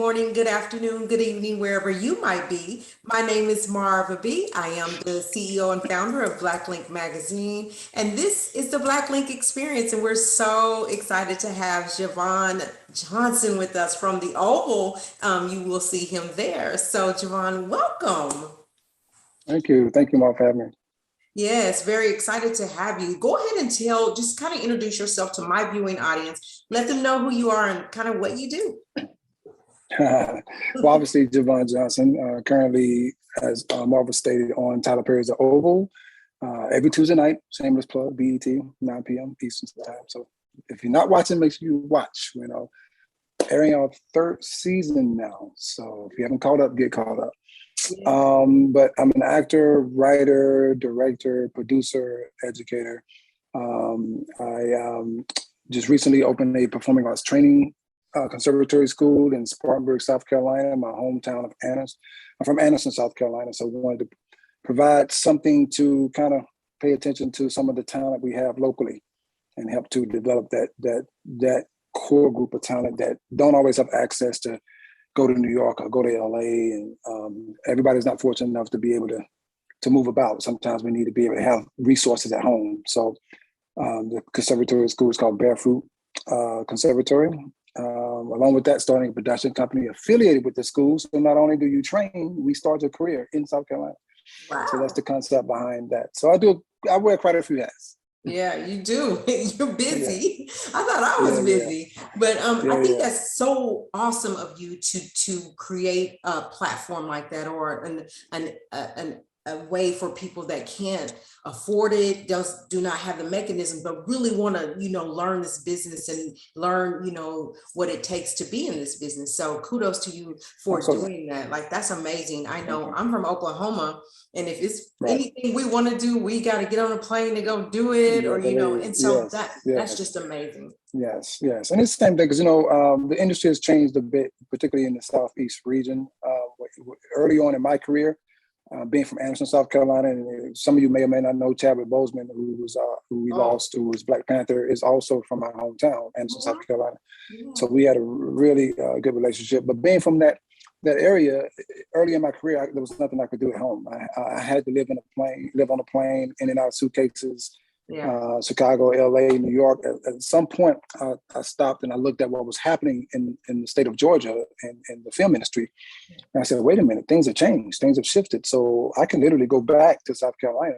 morning, good afternoon, good evening, wherever you might be. My name is Marva B. I am the CEO and founder of Black Link Magazine, and this is the Black Link Experience. And we're so excited to have Javon Johnson with us from the Oval. You will see him there. So, Javon, welcome. Thank you. Thank you, Marv, for having me. Yes, very excited to have you. Go ahead and just kind of introduce yourself to my viewing audience. Let them know who you are and kind of what you do. Well, obviously, Javon Johnson, currently, as Marva stated, on Tyler Perry's The Oval, every Tuesday night, shameless plug, BET, 9 p.m. Eastern Time. So if you're not watching, make sure you watch. Airing our third season now. So if you haven't caught up, get caught up. But I'm an actor, writer, director, producer, educator. I just recently opened a performing arts training conservatory school in Spartanburg, South Carolina, my hometown of Anderson. I'm from Anderson, South Carolina, so we wanted to provide something to kind of pay attention to some of the talent we have locally and help to develop that core group of talent that don't always have access to go to New York or go to LA, and everybody's not fortunate enough to be able to move about. Sometimes we need to be able to have resources at home. So the conservatory school is called Barefruit Conservatory. Along with that, starting a production company affiliated with the school. So not only do you train, we start your career in South Carolina. Wow. So that's the concept behind that. So I wear quite a few hats. Yeah, you do. You're busy. Yeah. I thought I was busy, but I think that's so awesome of you to create a platform like that, or a way for people that can't afford it, do not have the mechanism, but really want to, learn this business and learn, what it takes to be in this business. So kudos to you for doing that. Like, that's amazing. I know I'm from Oklahoma, and if it's anything we want to do, we got to get on a plane to go do it, or, and so that's just amazing. Yes. And it's the same thing, because, the industry has changed a bit, particularly in the Southeast region. Early on in my career, being from Anderson, South Carolina, and some of you may or may not know Chadwick Boseman, who we lost, who was Black Panther, is also from my hometown, Anderson, South Carolina. So we had a really good relationship. But being from that area, early in my career, there was nothing I could do at home. I had to live on a plane, in and out of suitcases. Chicago, LA, New York. At some point, I stopped and I looked at what was happening in the state of Georgia and the film industry. And I said, wait a minute, things have changed, things have shifted. So I can literally go back to South Carolina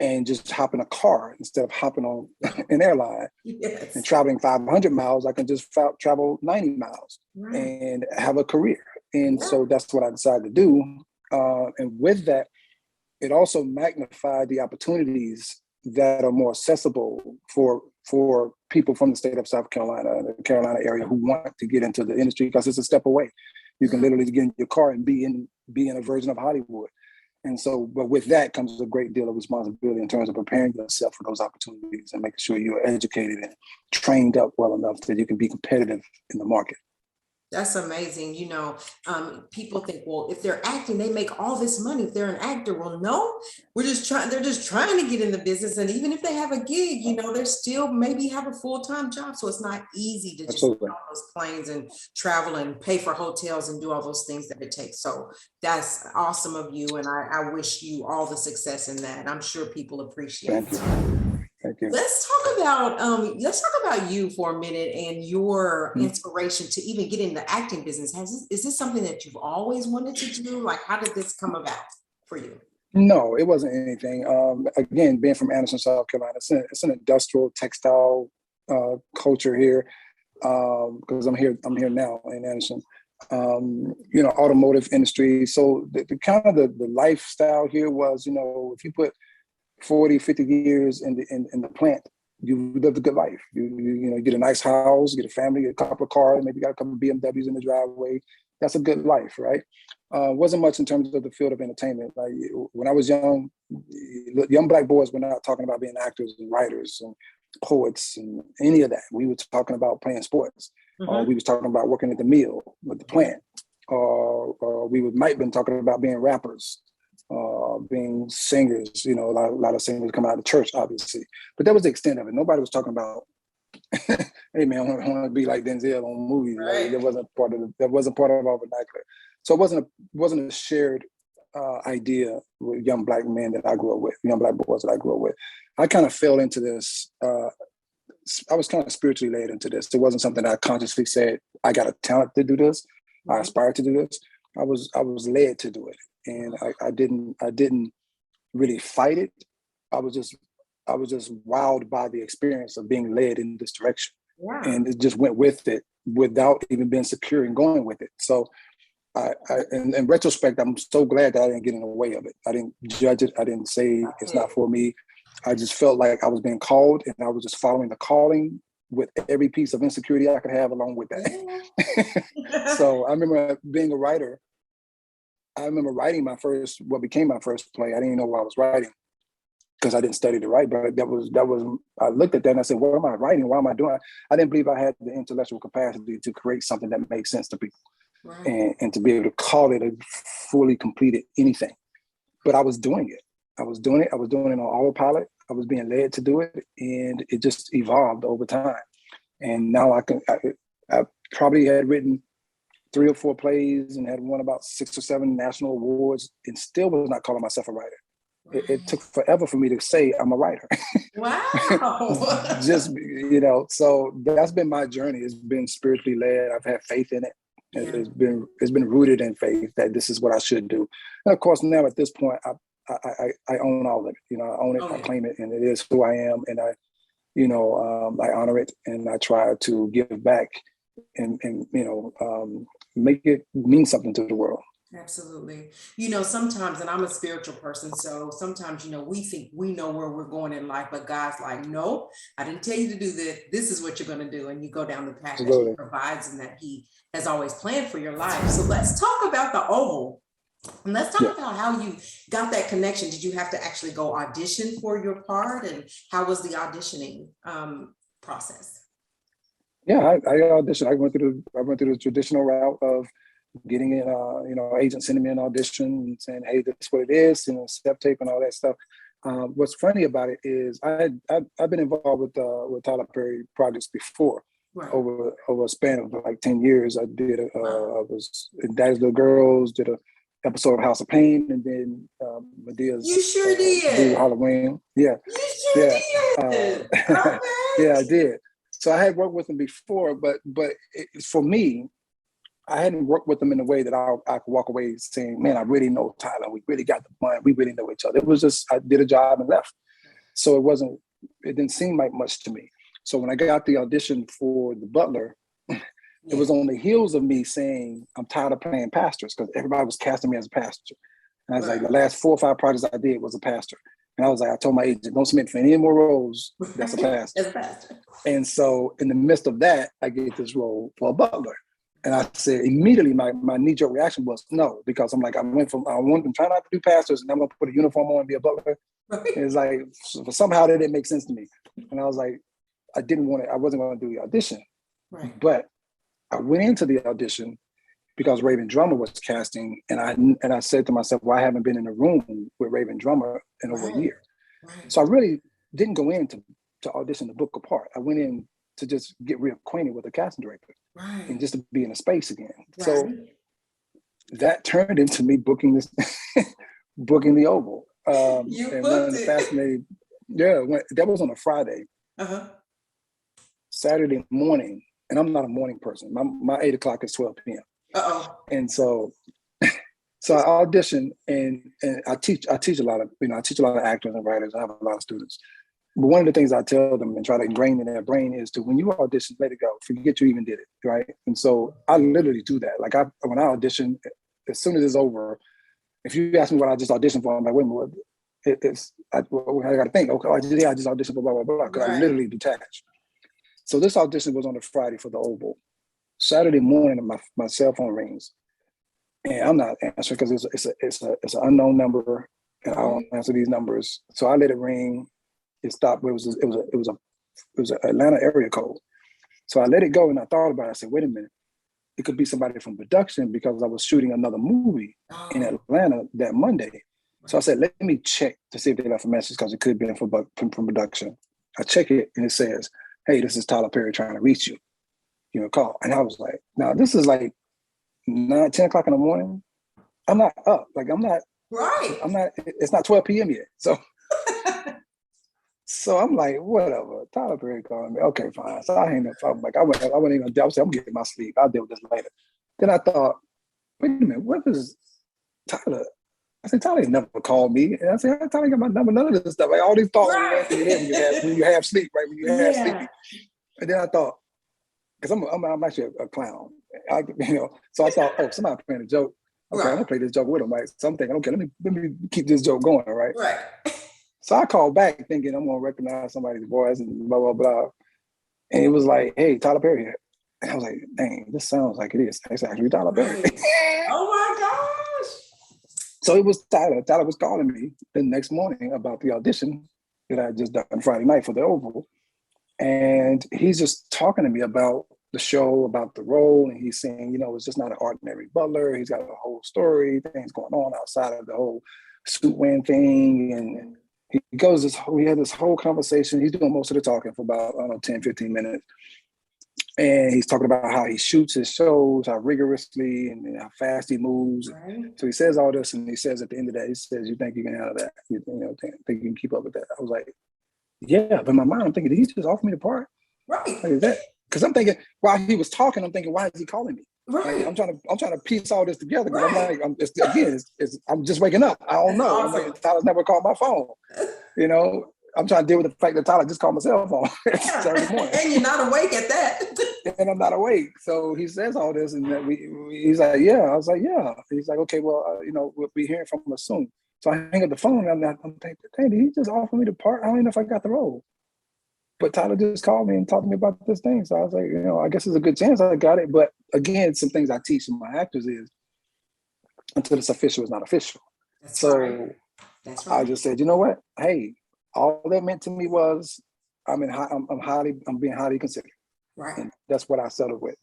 and just hop in a car instead of hopping on an airline and traveling 500 miles. I can just travel 90 miles and have a career. And so that's what I decided to do. And with that, it also magnified the opportunities that are more accessible for people from the state of South Carolina, the Carolina area, who want to get into the industry, because it's a step away. You can literally get in your car and be in a version of Hollywood. And so, but with that comes a great deal of responsibility in terms of preparing yourself for those opportunities and making sure you're educated and trained up well enough that you can be competitive in the market. That's amazing. People think, well, if they're acting, they make all this money. If they're an actor, well, no, they're just trying to get in the business. And even if they have a gig, they're still maybe have a full-time job. So it's not easy to just get on those planes and travel and pay for hotels and do all those things that it takes. So that's awesome of you. And I wish you all the success in that. I'm sure people appreciate it. Thank you. Let's talk about you for a minute and your inspiration to even get in the acting business. Is this something that you've always wanted to do? Like, how did this come about for you? No, it wasn't anything. Again, being from Anderson, South Carolina, it's an industrial textile culture here, because I'm here now in Anderson. Automotive industry. So the kind of the lifestyle here was, if you put 40, 50 years in the plant, you lived a good life. You get a nice house, get a family, get a couple of cars, maybe got a couple of BMWs in the driveway. That's a good life, right? Wasn't much in terms of the field of entertainment. Like, when I was young Black boys were not talking about being actors and writers and poets and any of that. We were talking about playing sports. We was talking about working at the mill with the plant. We might have been talking about being rappers. Being singers, a lot of singers come out of the church, obviously, but that was the extent of it. Nobody was talking about hey man, I want to be like Denzel on movies. Right. Like that wasn't part of our vernacular. So it wasn't a shared idea with young black men that I grew up with, young black boys that I grew up with. I kind of fell into this. I was kind of spiritually led into this. It wasn't something that I consciously said, I got a talent to do this. I aspire to do this. I was led to do it. And I didn't really fight it. I was just wowed by the experience of being led in this direction. Yeah. And it just went with it without even being secure and going with it. So in retrospect, I'm so glad that I didn't get in the way of it. I didn't judge it. I didn't say it's not for me. I just felt like I was being called, and I was just following the calling with every piece of insecurity I could have along with that. Yeah. So I remember being a writer. I remember writing what became my first play. I didn't even know what I was writing because I didn't study to write, but that was, I looked at that and I said, what am I writing? Why am I doing? I didn't believe I had the intellectual capacity to create something that makes sense to people. Right. And to be able to call it a fully completed anything. But I was doing it. I was doing it on autopilot. I was being led to do it, and it just evolved over time. And now I probably had written 3 or 4 plays and had won about 6 or 7 national awards, and still was not calling myself a writer. Right. It took forever for me to say I'm a writer. Wow. Just, so that's been my journey. It's been spiritually led. I've had faith in it. Yeah. It's been rooted in faith that this is what I should do. And of course, now at this point, I own all of it. I own it, I claim it, and it is who I am. And I honor it, and I try to give back and make it mean something to the world. Absolutely. Sometimes, and I'm a spiritual person, so sometimes, we think we know where we're going in life, but God's like, no, I didn't tell you to do this. This is what you're going to do. And you go down the path that he provides and that he has always planned for your life. So let's talk about the Oval. And let's talk about how you got that connection. Did you have to actually go audition for your part? And how was the auditioning process? Yeah, I auditioned. I went through the traditional route of getting in, agents sending me an audition and saying, hey, this is what it is, step tape and all that stuff. What's funny about it is I've been involved with Tyler Perry projects before. Right. Over a span of like 10 years. I was in Daddy's Little Girls, did a episode of House of Pain, and then Medea's You sure did. Halloween. Yeah. You sure did. Okay. Yeah, I did. So I had worked with him before, but for me, I hadn't worked with him in a way that I could walk away saying, man, I really know Tyler. We really got the point. We really know each other. It was just, I did a job and left. So it didn't seem like much to me. So when I got the audition for the Butler, it was on the heels of me saying, I'm tired of playing pastors, because everybody was casting me as a pastor. And I was like, the last 4 or 5 projects I did was a pastor. And I told my agent, don't submit for any more roles that's a pastor. And so in the midst of that, I get this role for a Butler. And I said, immediately, my knee-jerk reaction was no, because I'm like, I went from trying not to do pastors, and I'm going to put a uniform on and be a Butler. Right. And it's like, somehow that didn't make sense to me. And I was like, I wasn't going to do the audition. Right. But I went into the audition because Raven Drummer was casting, and I said to myself, well, I haven't been in a room with Raven Drummer in over a year. Right. So I really didn't go in to audition the book apart. I went in to just get reacquainted with the casting director. Right. And just to be in a space again. Right. So that turned into me booking the Oval. You booked it. Fascinating. Yeah, that was on a Friday. Uh-huh. Saturday morning, and I'm not a morning person. My 8 o'clock is 12 p.m. Uh-oh. And so I auditioned, and I teach a lot of actors and writers. I have a lot of students. But one of the things I tell them and try to ingrain in their brain is to, when you audition, let it go. Forget you even did it, right? And so I literally do that. Like when I audition, as soon as it's over, if you ask me what I just auditioned for, I'm like, wait a minute, I got to think, okay, I just auditioned for blah, blah, blah, because I literally detach. So this audition was on a Friday for the Oval. Saturday morning, my cell phone rings, and I'm not answering because it's an unknown number, and I don't answer these numbers. So I let it ring. It stopped. It was an Atlanta area code. So I let it go, and I thought about it. I said, wait a minute, it could be somebody from production, because I was shooting another movie in Atlanta that Monday. So I said, let me check to see if they left a message, because it could be from production. I check it, and it says, hey, this is Tyler Perry trying to reach you. Call. And I was like, now this is like 10 o'clock in the morning. I'm not up. Like Right. It's not 12 p.m. yet. So I'm like, whatever. Tyler Perry calling me. Okay, fine. So I hang up. I'm like, I wasn't even gonna, I was like, I'm getting my sleep. I'll deal with this later. Then I thought, wait a minute, what is Tyler? I said, Tyler ain't never called me. And I said, Tyler got my number, none of this stuff. Like all these thoughts Right. when you have sleep, right? When you have Yeah. sleepy. And then I thought, because I'm actually a clown. So I thought, oh, somebody playing a joke. Okay, Right. I'm gonna play this joke with him, right? So I'm thinking, okay, let me keep this joke going, right? Right. So I called back thinking I'm gonna recognize somebody's voice and blah blah blah. And it was like, hey, Tyler Perry here. And I was like, dang, this sounds like it is. It's actually Tyler Perry. Right. Oh my gosh. So it was Tyler. Tyler was calling me the next morning about the audition that I had just done Friday night for the Oval. And he's just talking to me about the show, about the role. And he's saying, it's just not an ordinary Butler. He's got a whole story, things going on outside of the whole suit wearing thing. And we had this whole conversation. He's doing most of the talking for about, 10, 15 minutes. And he's talking about how he shoots his shows, how rigorously and how fast he moves. Right. So he says all this, and he says at the end of that, he says, "You think you can handle that? Think you can keep up with that?" I was like, "Yeah," but in my mind, I'm thinking, did he just offer me the part? Right. Like, is that? Because I'm thinking while he was talking, I'm thinking, why is he calling me? Right. Like, I'm trying to piece all this together because Right. I'm like, I'm just waking up. I don't know. Awesome. I'm like, Tyler's never called my phone. I'm trying to deal with the fact that Tyler just called my cell phone Saturday morning. And you're not awake at that. And I'm not awake. So he says all this, and that he's like, yeah. I was like, yeah. He's like, okay, well, we'll be hearing from him soon. So I hang up the phone, and I'm thinking, dang, did he just offer me the part? I don't even know if I got the role. But Tyler just called me and talked to me about this thing. So I was like, I guess there's a good chance I got it. But again, some things I teach my actors is until it's official, it's not official. That's so right. That's right. I just said, you know what? Hey, all that meant to me was I'm being highly considered. Right. And that's what I settled with.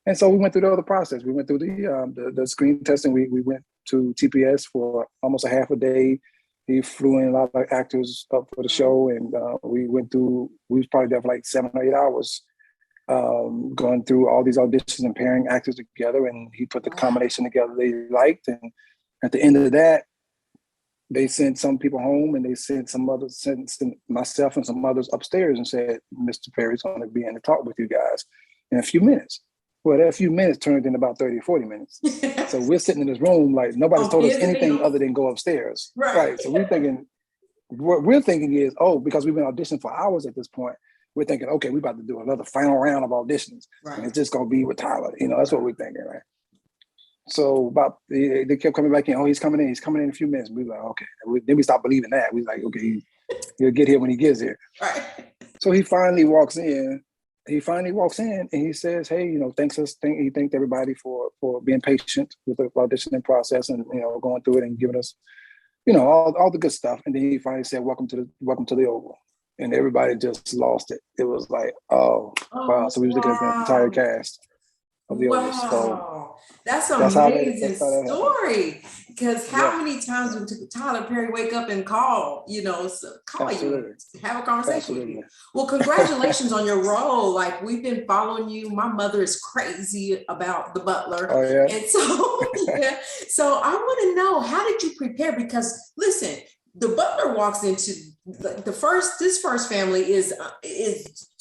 And so we went through the other process. We went through the screen testing. We went to TPS for almost a half a day. He flew in a lot of actors up for the show, and we was probably there for like 7 or 8 hours, going through all these auditions and pairing actors together. And he put the combination together they liked. And at the end of that, they sent some people home, and they sent myself and some others upstairs and said, Mr. Perry's going to be in to talk with you guys in a few minutes. Well, that few minutes turned into about 30 or 40 minutes. So we're sitting in this room like nobody's told us anything other than go upstairs. Right. So what we're thinking is, because we've been auditioning for hours at this point, we're thinking, okay, we're about to do another final round of auditions. Right. And it's just going to be with Tyler. That's what we're thinking, right? So they kept coming back in. He's coming in a few minutes. We were like, okay. Then we stopped believing that. We were like, okay, he'll get here when he gets here. Right. So he finally walks in. And he says, hey, he thanked everybody for being patient with the auditioning process and, going through it and giving us, all the good stuff. And then he finally said, welcome to the Oval. And everybody just lost it. It was like, wow. So we was looking at the entire cast of the Oval. So that's an amazing story. Because how many times would Tyler Perry wake up and call, call you, have a conversation with you? Well, congratulations on your role. Like, we've been following you. My mother is crazy about the Butler. Oh, yeah. And so, so I want to know, how did you prepare? Because listen, the Butler walks into this first family is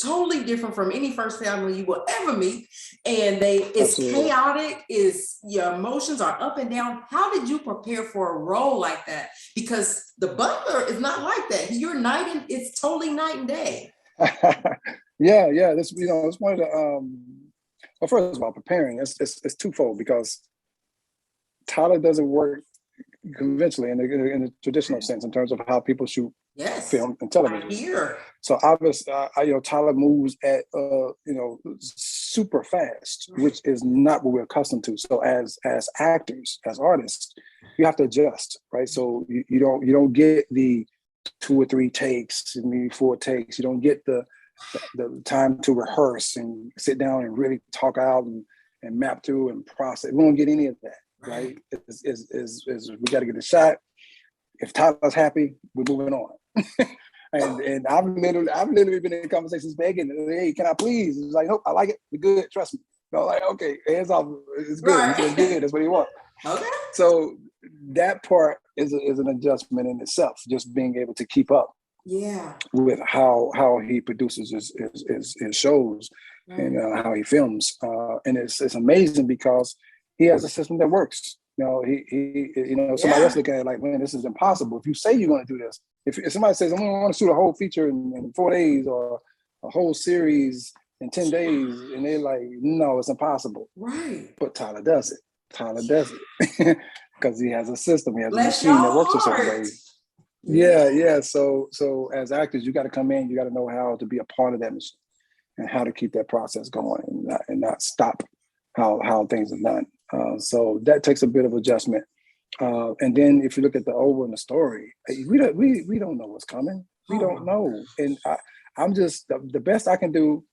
totally different from any first family you will ever meet, and it's chaotic. Your emotions are up and down. How did you prepare for a role like that? Because the Butler is not like that. It's totally night and day. Yeah. This it's one of the well, first of all, preparing it's twofold, because Tyler doesn't work conventionally in the traditional sense in terms of how people shoot film and television. Here. So obviously, Tyler moves at super fast, which is not what we're accustomed to. So as actors, as artists, you have to adjust, right? So you don't get the 2 or 3 takes, maybe 4 takes. You don't get the time to rehearse and sit down and really talk out and map through and process. We don't get any of that. Right? We got to get a shot. If Tyler's happy, we're moving on. And I've literally been in conversations begging, hey, can I please? It's like, nope, I like it. We're good. Trust me. Like, okay, hands off. It's good. Right. He says good. That's what he wants. Okay. So that part is an adjustment in itself, just being able to keep up with how he produces his shows and how he films. And it's amazing because he has a system that works. Somebody else looking at it like, man, this is impossible. If you say you're going to do this, if somebody says, I'm going to shoot a whole feature in 4 days or a whole series in 10 days, and they're like, no, it's impossible. Right. But Tyler does it. Because he has a system. He has a Bless machine that works a your certain heart. way. Yeah. So as actors, you got to come in. You got to know how to be a part of that machine and how to keep that process going and not stop how things are done. So that takes a bit of adjustment. And then if you look at the over in the story, we don't know what's coming. We don't know. And I'm just the best I can do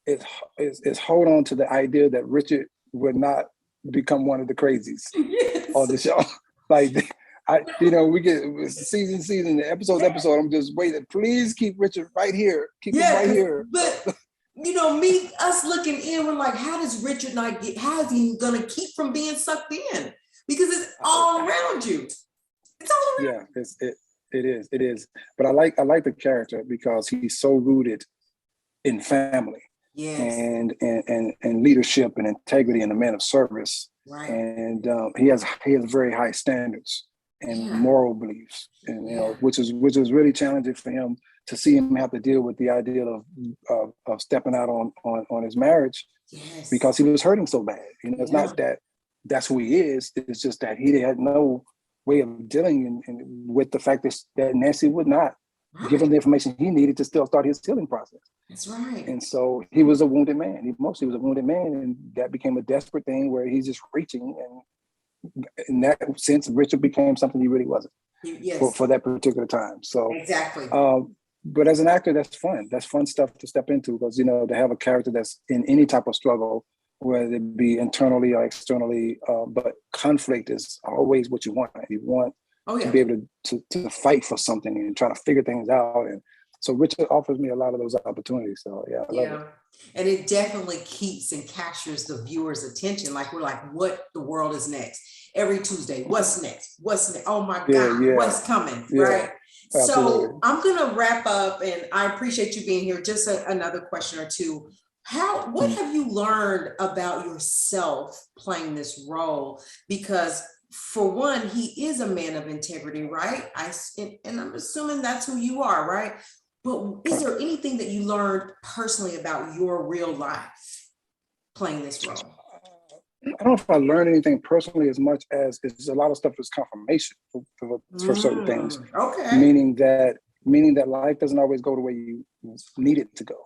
is hold on to the idea that Richard would not become one of the crazies on the show. Like we get season, episode. I'm just waiting. Please keep Richard right here. Keep him right here. But us looking in, we're like, how does Richard not get? How is he gonna keep from being sucked in? Because it's all around you. It's all around. Yeah, it is. But I like the character because he's so rooted in family. Yes. And leadership and integrity and a man of service. Right. And he has very high standards and moral beliefs, and which is really challenging for him to see him have to deal with the idea of stepping out on his marriage because he was hurting so bad. It's not that that's who he is. It's just that he had no way of dealing with the fact that Nancy would not give him the information he needed to still start his healing process. That's right. And so he was a wounded man. He was a wounded man, and that became a desperate thing where he's just reaching. And in that sense, Richard became something he really wasn't for that particular time. So exactly. But as an actor, that's fun. That's fun stuff to step into because to have a character that's in any type of struggle, whether it be internally or externally, but conflict is always what you want. You want to be able to fight for something and try to figure things out. And so Richard offers me a lot of those opportunities. So I love it. And it definitely keeps and captures the viewer's attention. Like we're like, what the world is next? Every Tuesday, what's next? Oh my God, what's coming? Right. Absolutely. So I'm gonna wrap up, and I appreciate you being here. Just another question or two. What have you learned about yourself playing this role? Because for one, he is a man of integrity, right? And I'm assuming that's who you are, right? But is there anything that you learned personally about your real life playing this role? I don't know if I learned anything personally as much as it's a lot of stuff is confirmation for certain things. Okay. Meaning that life doesn't always go the way you need it to go.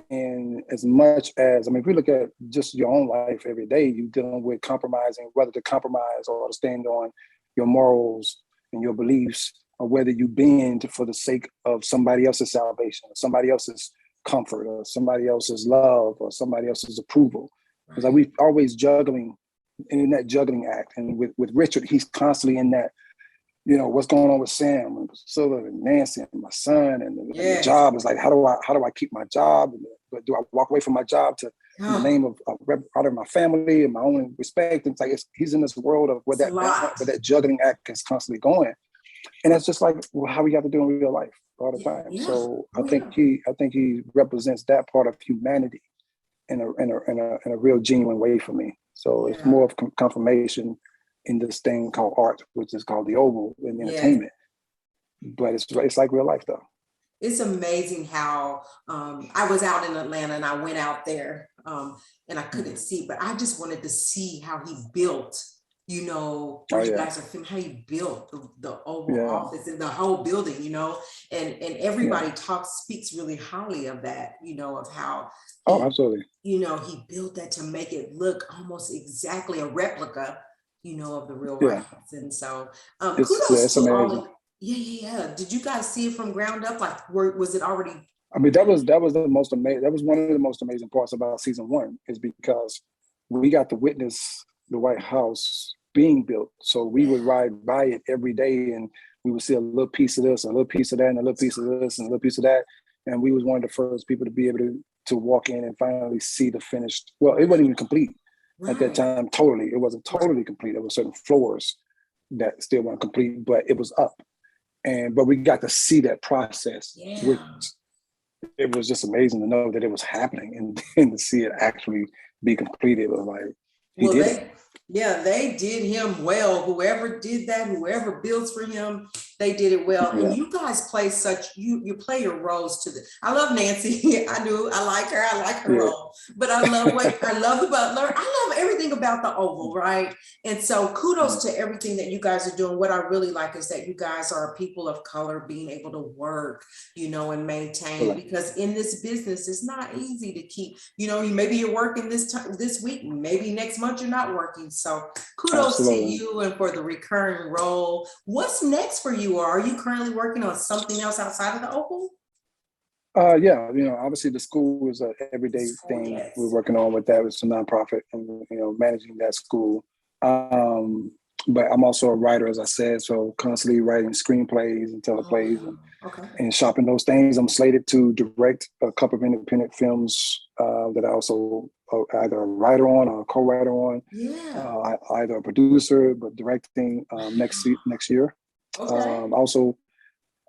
And as much as, if we look at just your own life every day, you're dealing with compromising, whether to compromise or to stand on your morals and your beliefs, or whether you bend for the sake of somebody else's salvation, or somebody else's comfort, or somebody else's love, or somebody else's approval. Because we always juggling in that juggling act. And with Richard, he's constantly in that, what's going on with Sam and Priscilla and Nancy and my son and the job is like, how do I keep my job? But do I walk away from my job to in the name of out of my family and my own respect? And it's like he's in this world of where that juggling act is constantly going, and it's just like how we have to do in real life all the time. So I think he represents that part of humanity in a real genuine way for me. So it's more of confirmation in this thing called art, which is called the Oval in entertainment. But it's like real life though. It's amazing how I was out in Atlanta and I went out there and I couldn't see, but I just wanted to see how he built, you guys are filming, how he built the Oval Office and the whole building, and everybody speaks really highly of that, of how absolutely. He built that to make it look almost exactly a replica, of the real White House. And so kudos to all. Did you guys see it from ground up? Like, was it already? That was the most amazing. That was one of the most amazing parts about season 1 is because we got to witness the White House being built. So we would ride by it every day, and we would see a little piece of this, a little piece of that, and a little piece of this, and a little piece of that. And we was one of the first people to be able to walk in and finally see the finished. Well, it wasn't even complete at that time. Totally, it wasn't totally complete. There were certain floors that still weren't complete, but it was up. But we got to see that process, which it was just amazing to know that it was happening, and to see it actually be completed. It was like, they did him well. Whoever did that, whoever builds for him, they did it well. And you guys play you play your roles to I love Nancy. I do. I like her. I like her role. But I love the Butler. I love everything about the Oval, right? And so kudos to everything that you guys are doing. What I really like is that you guys are people of color being able to work, and maintain, because in this business, it's not easy to keep, maybe you're working this week, maybe next month you're not working. So kudos to you and for the recurring role. What's next for you? Or are you currently working on something else outside of the Oval? Obviously the school is an everyday thing. Yes. We're working on with that. It's a nonprofit, and managing that school. But I'm also a writer, as I said, so constantly writing screenplays and teleplays and shopping those things. I'm slated to direct a couple of independent films that I also either a writer on or a co-writer on. Either a producer, but directing next year.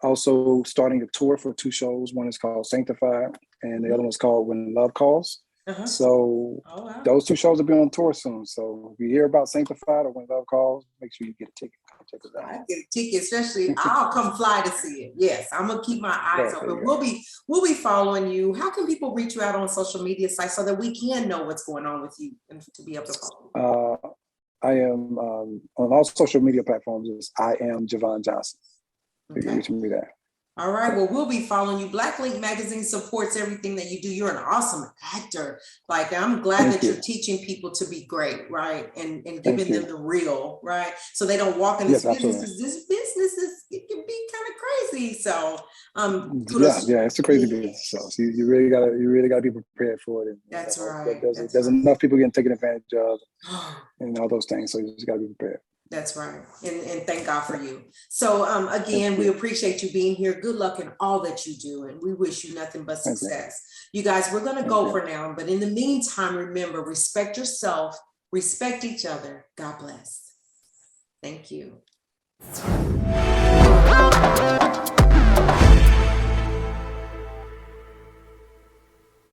Also starting a tour for 2 shows. One is called Sanctified, and the other one's called When Love Calls. So those 2 shows will be on tour soon. So if you hear about Sanctified or When Love Calls, make sure you get a ticket. Come check it out. I get a ticket, especially I'll come fly to see it. Yes, I'm gonna keep my eyes open. We'll be following you. How can people reach you out on social media sites so that we can know what's going on with you and to be able to follow you? I am on all social media platforms. I am Javon Johnson. You can reach me there. All right. Well, we'll be following you. Black Link Magazine supports everything that you do. You're an awesome actor. Like, I'm glad that you're teaching people to be great, right? And giving them the real, right? So they don't walk in this business. This business it can be kind of crazy. So it's a crazy business. So you really gotta be prepared for it. And, that's right. There's enough people getting taken advantage of and all those things. So you just gotta be prepared. That's right. And thank God for you. So again, we appreciate you being here. Good luck in all that you do. And we wish you nothing but success. You guys, we're going to go for now. But in the meantime, remember, respect yourself, respect each other. God bless. Thank you.